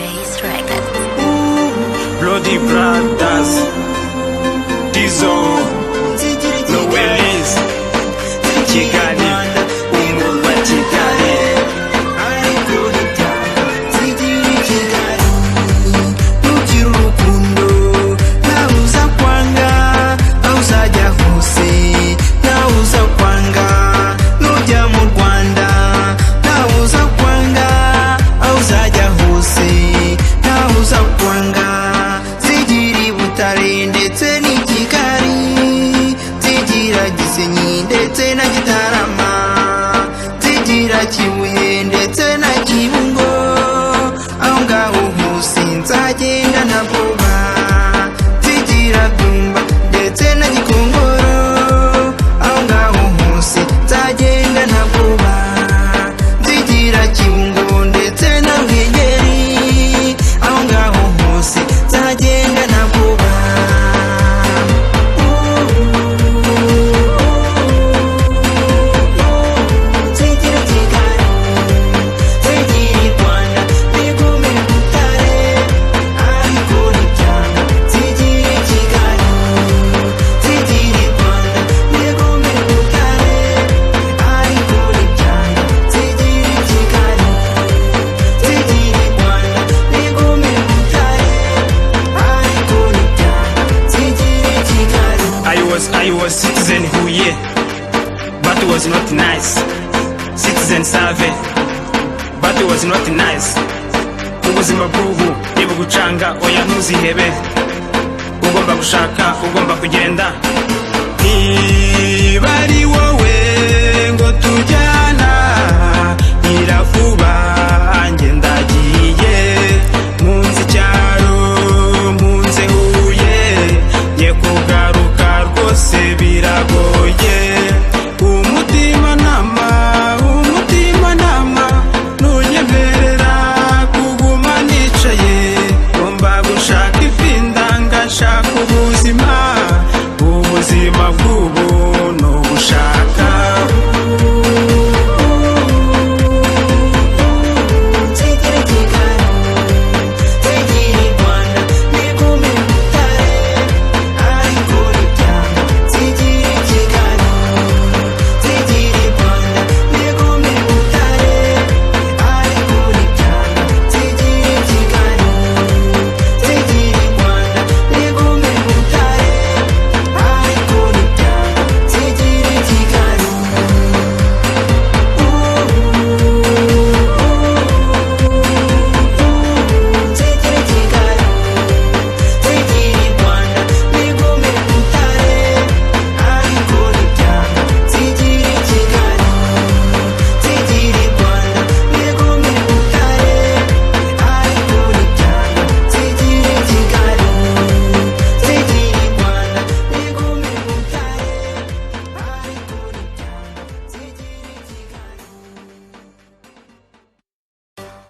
Face Records. Bloody Brothers, Dizo, Noelis, Kigali, Umurwa Kigali. Nugira urukundo nawe uza kwanga, aho uzajya hose nawe uza kwanga. Nujya mu Rwanda nawe uza kwanga, aho uzajya hose nawe uza kwanga. Zigira i Butare ndetse n'i Kigali, zigira Gisenyi ndetse na Gitarama, zigira Kibuye ndetse na Kibungo. Aho ngaho hose nzagenda ntavuba, zigira Byumba ndetse na Gikongoro. Aho ngaho hose nzagenda ntavuba, zigira Kibungo ndetse na Ruhengeri. Aho ngaho hose nzagenda ntavuba. Zigira Kigali, zigira i Rwanda, bigumire Butare, ariko ntibyanga. Zigira Kigali, zigira i Rwanda, bigumire Butare, ariko ntibyanga. Zigira Kigali, zigira i Rwanda, bigumire Butare, ariko ntibyanga. Zigira Kigali. I was citizen Huye, but it was not nice. Citizen Save, but it was not nice. Ubuzima bw'ubu nibugucanga, oya ntuzihebe. Ugomba gushaka, ugomba kugenda. Niba ari wowe